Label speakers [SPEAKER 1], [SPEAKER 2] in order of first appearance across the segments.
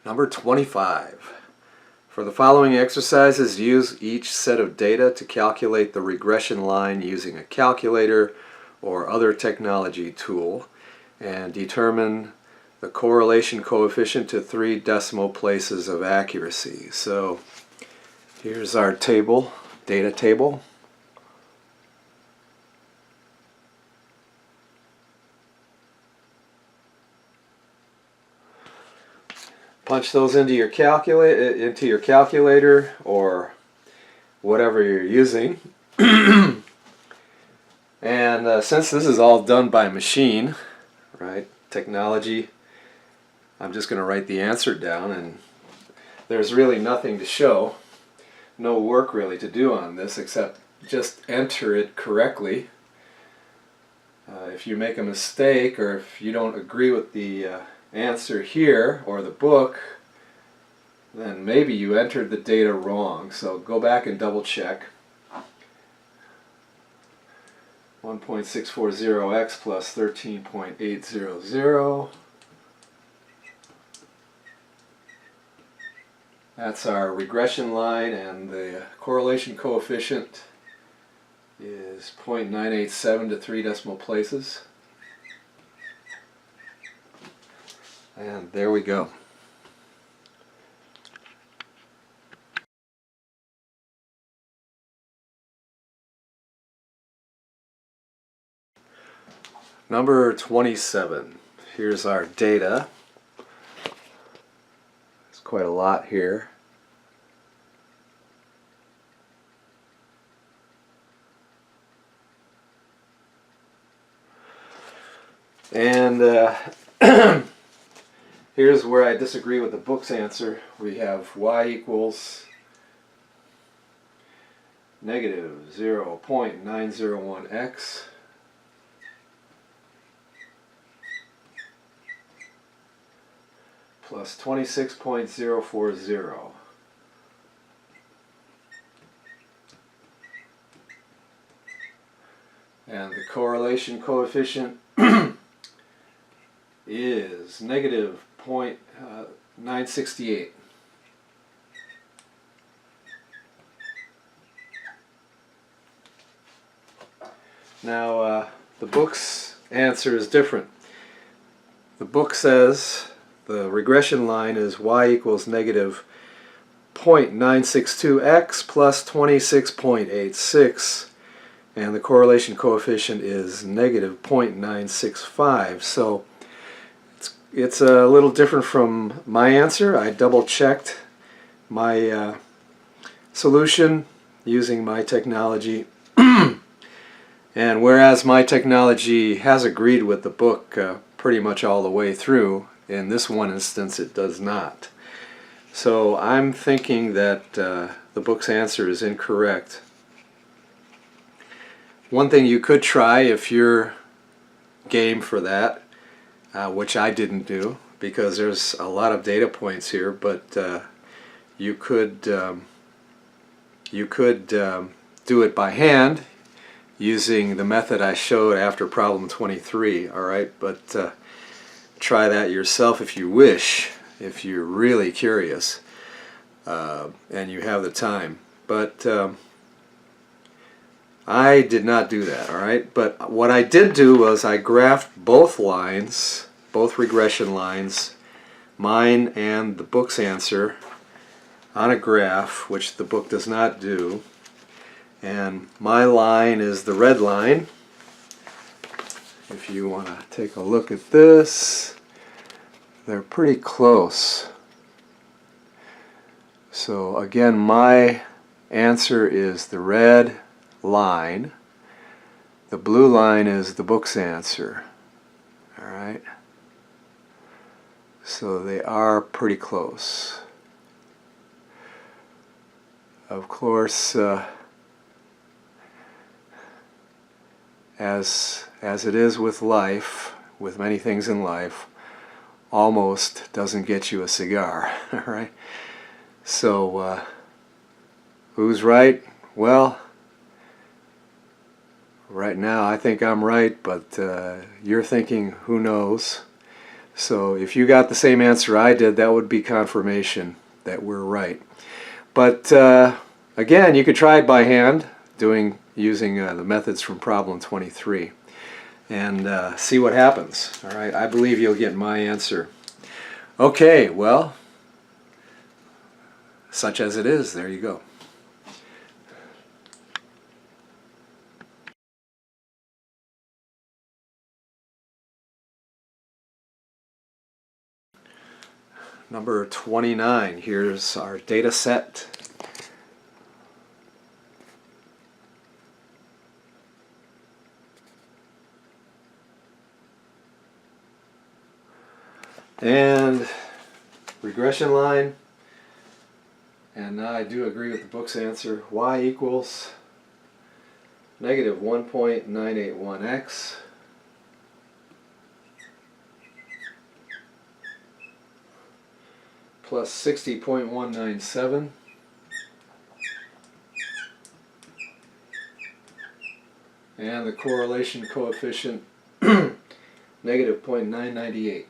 [SPEAKER 1] Number 25. For the following exercises, use each set of data to calculate the regression line using a calculator or other technology tool and determine the correlation coefficient to 3 decimal places of accuracy. So here's our table, data table. Punch those into your calculator or whatever you're using. And since this is all done by machine, right, technology, I'm just going to write the answer down, and there's really nothing to show, no work really to do on this except just enter it correctly. If you make a mistake or if you don't agree with the answer here or the book, then maybe you entered the data wrong. So go back and double check. 1.640x plus 13.800. That's our regression line, and the correlation coefficient is 0.987 to 3 decimal places. And there we go. Number 27. Here's our data. There's quite a lot here. And here's where I disagree with the book's answer. We have y equals negative 0.901x plus 26.040. And the correlation coefficient is negative 0.968. Now the book's answer is different. The book says the regression line is y equals negative 0.962x plus 26.86, and the correlation coefficient is negative 0.965. So it's a little different from my answer. I double checked my solution using my technology, and whereas my technology has agreed with the book pretty much all the way through, in this one instance it does not. So I'm thinking that the book's answer is incorrect. One thing you could try if you're game for that, which I didn't do because there's a lot of data points here, but you could do it by hand using the method I showed after problem 23. Alright, but try that yourself if you wish, if you're really curious and you have the time. But I did not do that, alright? But what I did do was I graphed both lines, both regression lines, mine and the book's answer, on a graph, which the book does not do. And my line is the red line. If you want to take a look at this, they're pretty close. So again, my answer is the red line. The blue line is the book's answer. Alright? So they are pretty close. Of course, as it is with life, with many things in life, almost doesn't get you a cigar. Alright? So, who's right? Well, right now I think I'm right, but you're thinking, who knows? So if you got the same answer I did, that would be confirmation that we're right. But again, you could try it by hand, using the methods from problem 23, and see what happens. All right, I believe you'll get my answer. Okay, well, such as it is, there you go. Number 29, here's our data set. And regression line, and now I do agree with the book's answer. Y equals negative 1.981x plus 60.197 and the correlation coefficient negative 0.998.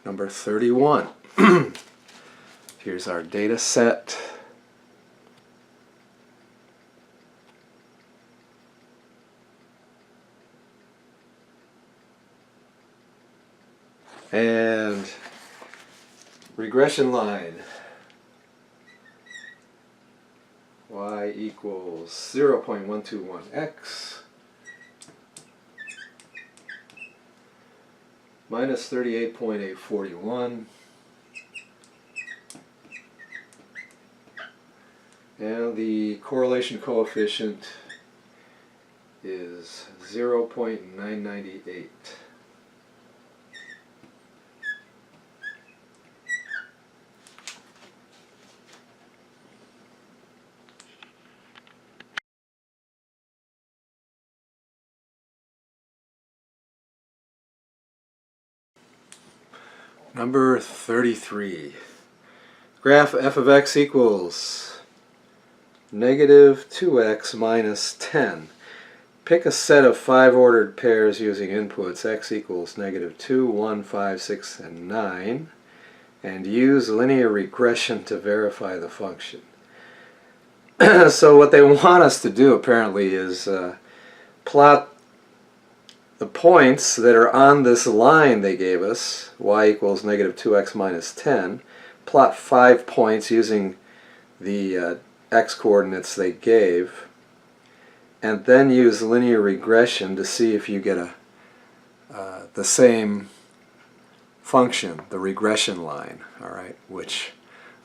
[SPEAKER 1] Number 31. Here's our data set. And regression line. Y equals 0.121x minus 38.841, and the correlation coefficient is 0.998. Number 33. Graph f of x equals negative 2x minus 10. Pick a set of 5 ordered pairs using inputs x equals negative 2, 1, 5, 6, and 9, and use linear regression to verify the function. So what they want us to do apparently is plot the points that are on this line they gave us, y equals negative 2x minus 10, plot 5 points using the x coordinates they gave, and then use linear regression to see if you get the same function, the regression line, all right, which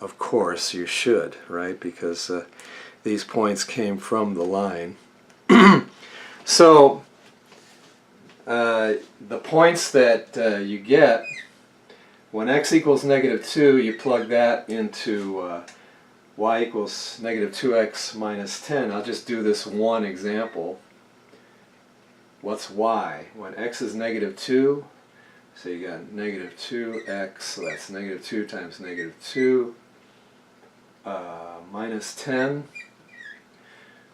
[SPEAKER 1] of course you should, right, because these points came from the line. So the points that you get, when x equals negative 2, you plug that into y equals negative 2x minus 10. I'll just do this one example. What's y? When x is negative 2, so you got negative 2x, so that's negative 2 times negative 2 minus 10.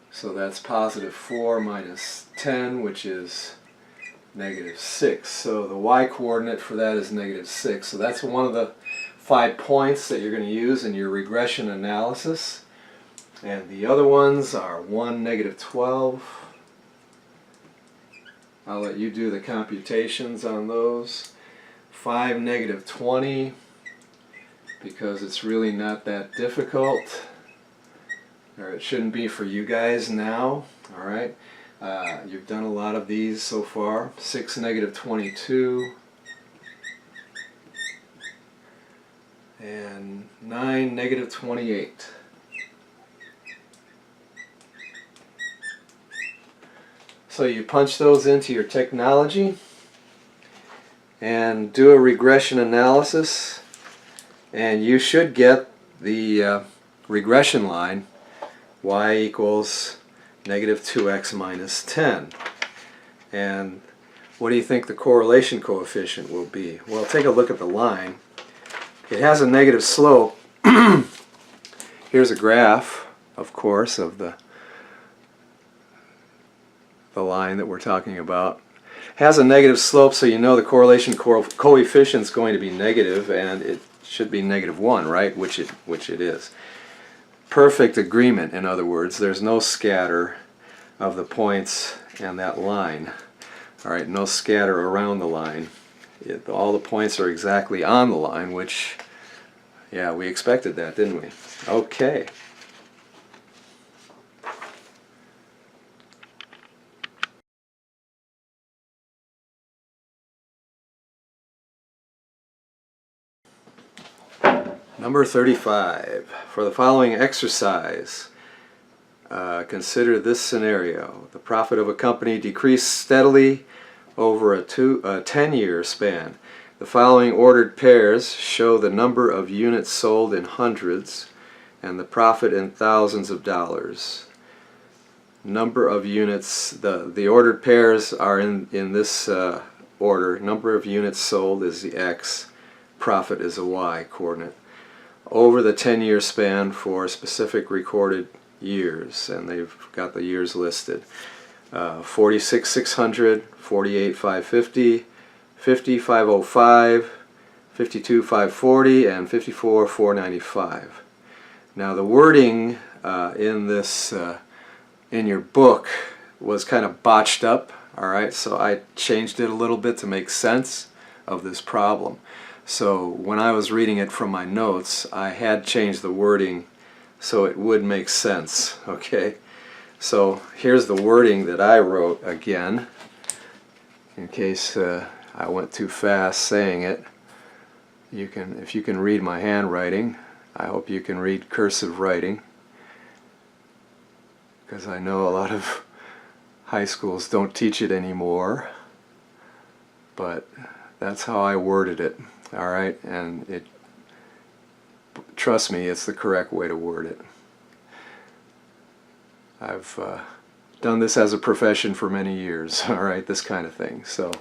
[SPEAKER 1] So that's positive 4 minus 10, which is negative 6. So the y coordinate for that is negative 6. So that's one of the 5 points that you're going to use in your regression analysis. And the other ones are 1, negative 12. I'll let you do the computations on those. 5, negative 20, because it's really not that difficult. Or it shouldn't be for you guys now. All right. You've done a lot of these so far. 6, negative 22, and 9, negative 28. So you punch those into your technology and do a regression analysis, and you should get the regression line, y equals negative 2x minus 10. And what do you think the correlation coefficient will be? Well, take a look at the line. It has a negative slope. Here's a graph, of course, of the line that we're talking about. Has a negative slope, so you know the correlation coefficient is going to be negative, and it should be -1, right? Which it is. Perfect agreement, in other words. There's no scatter of the points and that line. All right, no scatter around the line. All the points are exactly on the line, which, yeah, we expected that, didn't we? Okay. Number 35. For the following exercise, consider this scenario. The profit of a company decreased steadily over a 10-year span. The following ordered pairs show the number of units sold in hundreds and the profit in thousands of dollars. Number of units, the ordered pairs are in this order. Number of units sold is the X, profit is a Y coordinate. Over the 10-year span for specific recorded years, and they've got the years listed. 46,600, 48,550, 50,505, 52,540, and 54,495. Now the wording in this in your book was kind of botched up, alright, so I changed it a little bit to make sense of this problem. So when I was reading it from my notes, I had changed the wording so it would make sense, okay? So here's the wording that I wrote again, in case I went too fast saying it. If you can read my handwriting, I hope you can read cursive writing, because I know a lot of high schools don't teach it anymore, but that's how I worded it, alright? And trust me, it's the correct way to word it. I've done this as a profession for many years, alright, this kind of thing. So,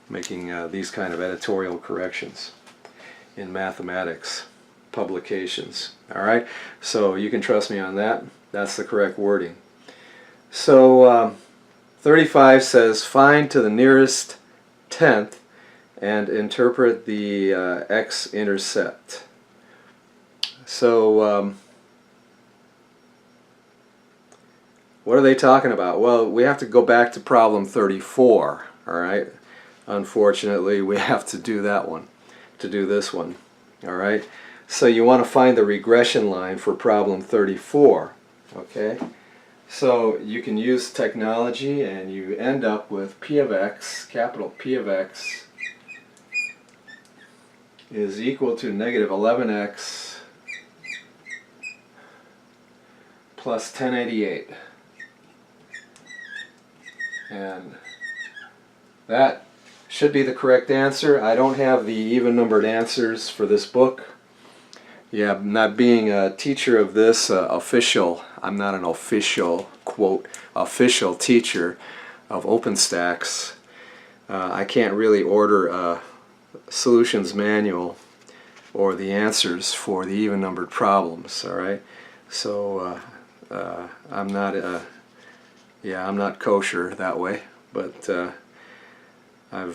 [SPEAKER 1] making these kind of editorial corrections in mathematics publications, alright? So you can trust me on that. That's the correct wording. So 35 says, find to the nearest tenth and interpret the x-intercept. So what are they talking about? Well, we have to go back to problem 34, alright? Unfortunately, we have to do that one, to do this one, alright? So you want to find the regression line for problem 34, okay? So you can use technology and you end up with P of x, capital P of x, is equal to negative 11x plus 1088. And that should be the correct answer. I don't have the even numbered answers for this book. Yeah, not being a teacher of this I'm not an official, quote, official teacher of OpenStax. I can't really order a solutions manual or the answers for the even numbered problems, alright? So I'm not kosher that way, but I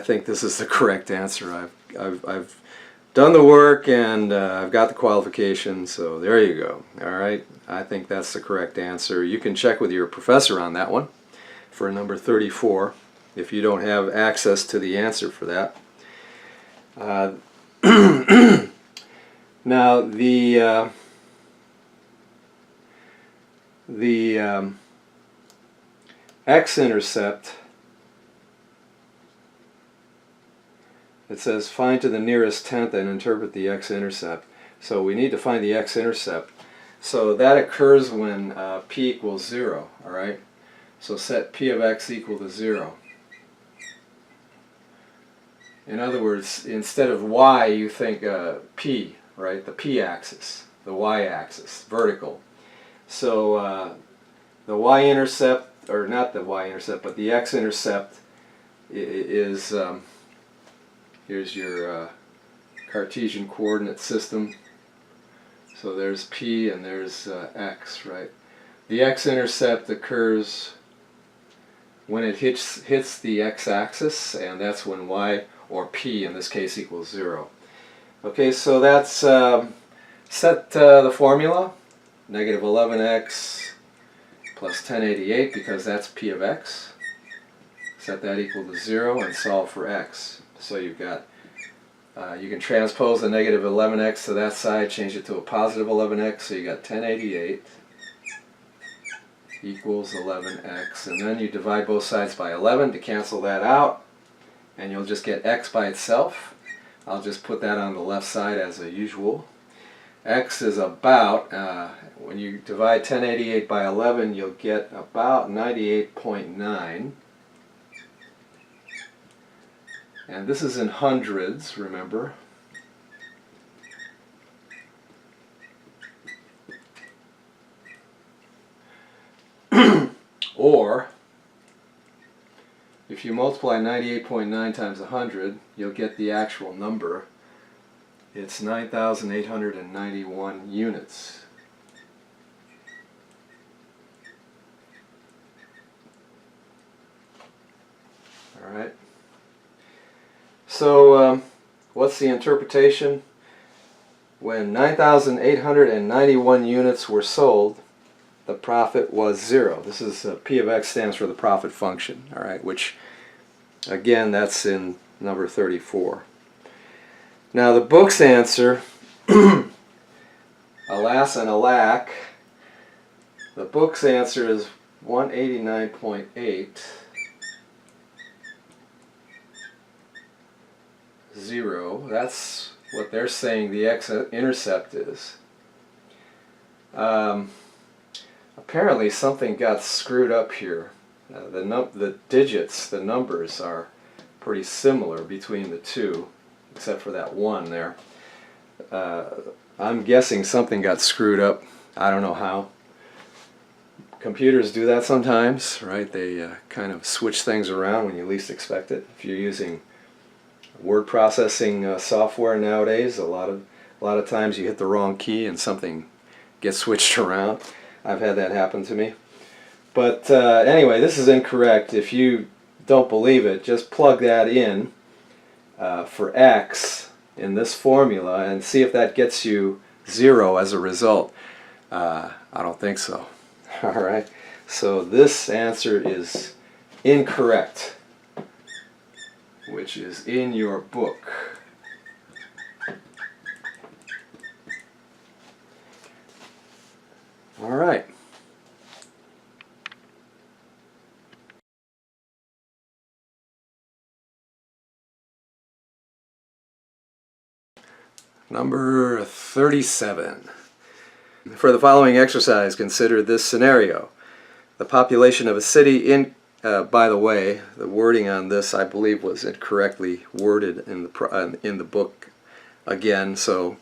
[SPEAKER 1] think this is the correct answer. I've done the work and I've got the qualifications, so there you go. Alright, I think that's the correct answer. You can check with your professor on that one for number 34 if you don't have access to the answer for that. Now the x-intercept, it says find to the nearest tenth and interpret the x-intercept. So we need to find the x-intercept. So that occurs when p equals 0, alright? So set p of x equal to 0. In other words, instead of y, you think p, right? The p-axis, the y-axis, vertical. So the y-intercept or not the y-intercept, but the x-intercept is, here's your Cartesian coordinate system. So there's P and there's X, right? The x-intercept occurs when it hits the x-axis, and that's when y, or P in this case, equals 0. Okay, so that's set the formula, negative 11x plus 1088, because that's P of x. Set that equal to 0 and solve for x. So you've got, you can transpose the negative 11x to that side, change it to a positive 11x, so you got 1088 equals 11x, and then you divide both sides by 11 to cancel that out, and you'll just get x by itself. I'll just put that on the left side as usual. X is about, when you divide 1088 by 11, you'll get about 98.9. And this is in hundreds, remember. Or, if you multiply 98.9 times 100, you'll get the actual number. It's 9,891 units. All right. So, what's the interpretation? When 9,891 units were sold, the profit was 0. This is P of x stands for the profit function, all right, which again, that's in number 34. Now the book's answer, alas and alack, the book's answer is 189.8. 0. That's what they're saying the x-intercept is. Apparently something got screwed up here. The digits, the numbers are pretty similar between the two, except for that 1 there. I'm guessing something got screwed up. I don't know how. Computers do that sometimes, right? They kind of switch things around when you least expect it. If you're using word processing software nowadays, a lot of times you hit the wrong key and something gets switched around. I've had that happen to me. But anyway, this is incorrect. If you don't believe it, just plug that in for x in this formula and see if that gets you 0 as a result. I don't think so. All right. So this answer is incorrect, which is in your book. All right. Number 37. For the following exercise, consider this scenario. The population of a city in, by the way, the wording on this I believe was incorrectly worded in the book again, so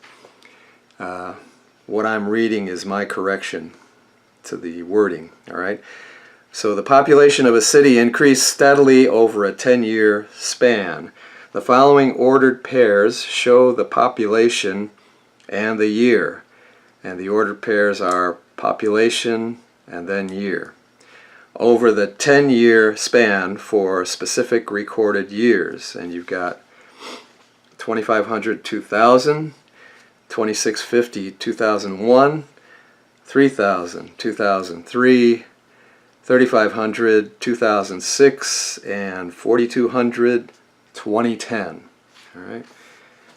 [SPEAKER 1] what I'm reading is my correction to the wording, all right? So the population of a city increased steadily over a 10-year span. The following ordered pairs show the population and the year. And the ordered pairs are population and then year. Over the 10-year span for specific recorded years. And you've got 2500, 2000, 2650, 2001, 3000, 2003, 3500, 2006, and 4200, 2010. All right.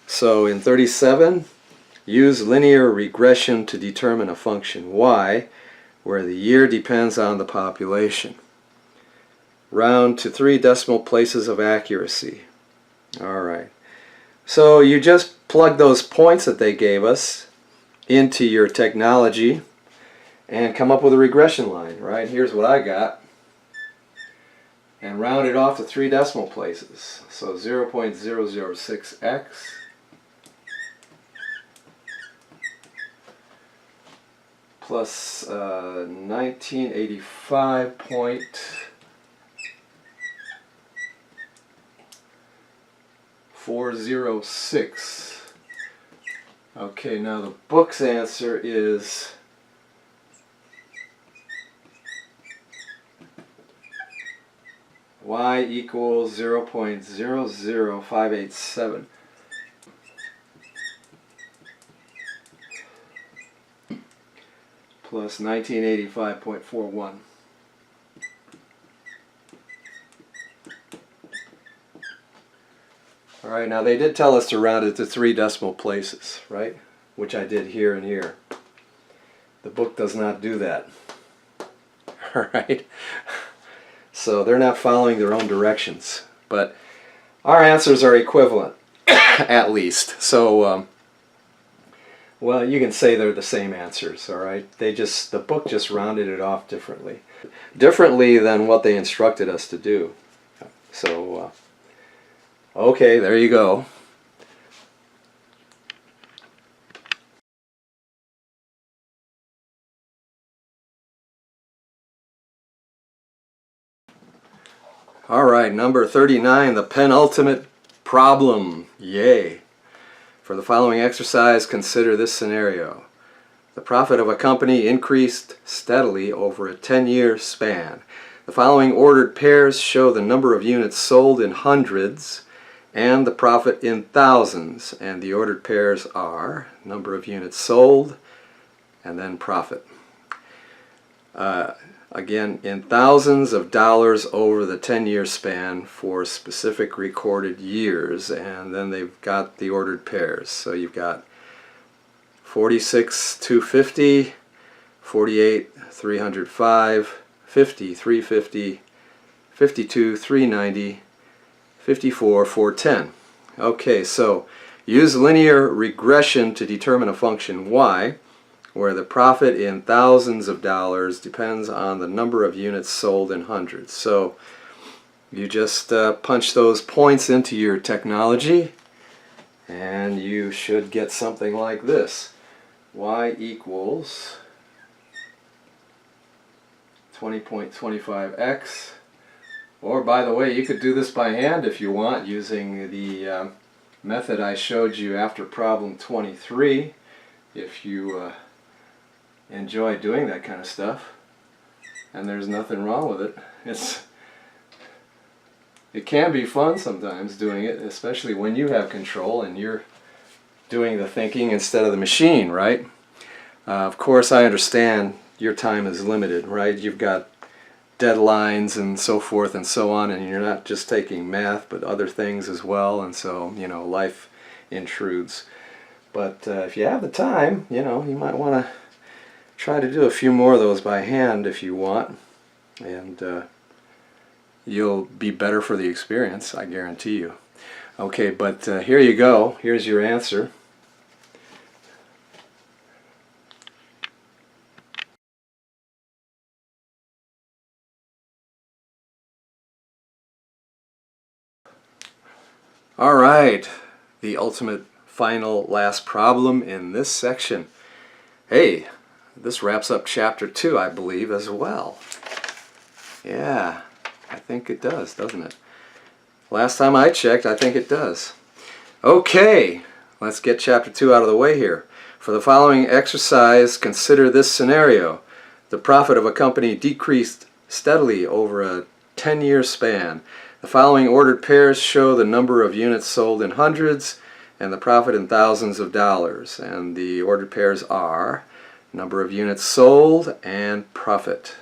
[SPEAKER 1] So in 37, use linear regression to determine a function y, where the year depends on the population. Round to 3 decimal places of accuracy. All right. So you just plug those points that they gave us into your technology and come up with a regression line, right? Here's what I got. And round it off to 3 decimal places. So 0.006x plus 1985.406. Okay, now the book's answer is y equals 0.00587. Plus 1985.41. Alright, now they did tell us to round it to 3 decimal places, right? Which I did here and here. The book does not do that. Alright? So they're not following their own directions. But our answers are equivalent, at least. So, well, you can say they're the same answers, alright? The book just rounded it off differently. Differently than what they instructed us to do. So, okay, there you go. Alright, number 39, the penultimate problem. Yay! For the following exercise, consider this scenario. The profit of a company increased steadily over a 10-year span. The following ordered pairs show the number of units sold in hundreds and the profit in thousands. And the ordered pairs are number of units sold and then profit. Again, in thousands of dollars over the 10-year span for specific recorded years, and then they've got the ordered pairs. So you've got 46,250, 48,305, 50,350, 52,390, 54,410. Okay, so use linear regression to determine a function y, where the profit in thousands of dollars depends on the number of units sold in hundreds. So you just punch those points into your technology and you should get something like this. Y equals 20.25x, or by the way, you could do this by hand if you want using the method I showed you after problem 23 if you enjoy doing that kind of stuff, and there's nothing wrong with it. It can be fun sometimes doing it, especially when you have control and you're doing the thinking instead of the machine, right? Of course, I understand your time is limited, right? You've got deadlines and so forth and so on, and you're not just taking math but other things as well, and so, you know, life intrudes. But if you have the time, you know, you might want to try to do a few more of those by hand if you want, and you'll be better for the experience, I guarantee you. Okay, but here you go. Here's your answer. Alright, the ultimate final last problem in this section. Hey, this wraps up chapter 2, I believe, as well. Yeah, I think it does, doesn't it? Last time I checked, I think it does. Okay, let's get chapter 2 out of the way here. For the following exercise, consider this scenario. The profit of a company decreased steadily over a 10-year span. The following ordered pairs show the number of units sold in hundreds and the profit in thousands of dollars. And the ordered pairs are number of units sold and profit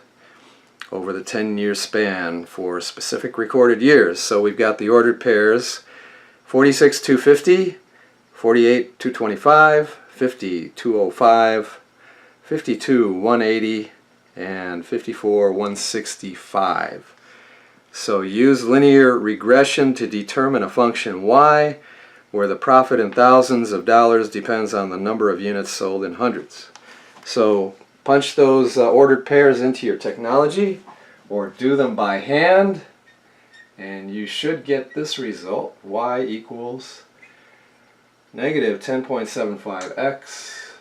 [SPEAKER 1] over the 10-year span for specific recorded years. So we've got the ordered pairs 46,250, 48,225, 50,205, 52,180, and 54,165. So use linear regression to determine a function y where the profit in thousands of dollars depends on the number of units sold in hundreds. So punch those ordered pairs into your technology or do them by hand, and you should get this result. Y equals negative 10.75x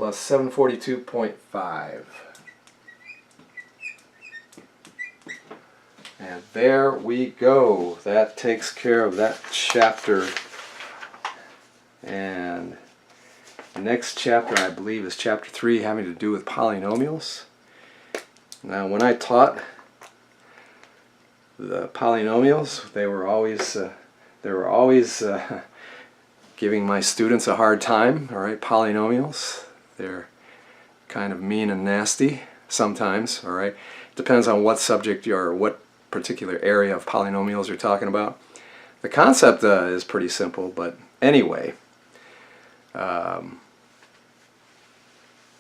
[SPEAKER 1] plus 742.5. And there we go. That takes care of that chapter. And the next chapter, I believe, is chapter 3, having to do with polynomials. Now, when I taught the polynomials, they were always giving my students a hard time. All right, polynomials, they're kind of mean and nasty sometimes. All right, depends on what subject or what particular area of polynomials you're talking about. The concept is pretty simple, but anyway,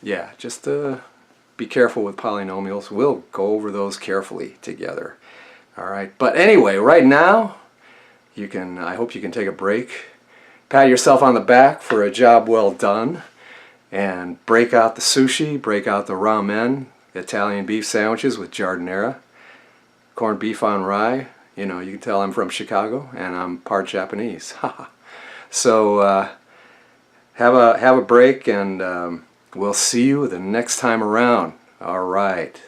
[SPEAKER 1] yeah, just be careful with polynomials. We'll go over those carefully together. All right, but anyway, right now, I hope you can take a break, pat yourself on the back for a job well done, and break out the sushi, break out the ramen, Italian beef sandwiches with giardiniera, corned beef on rye. You know, you can tell I'm from Chicago and I'm part Japanese. So have a break, and we'll see you the next time around. All right.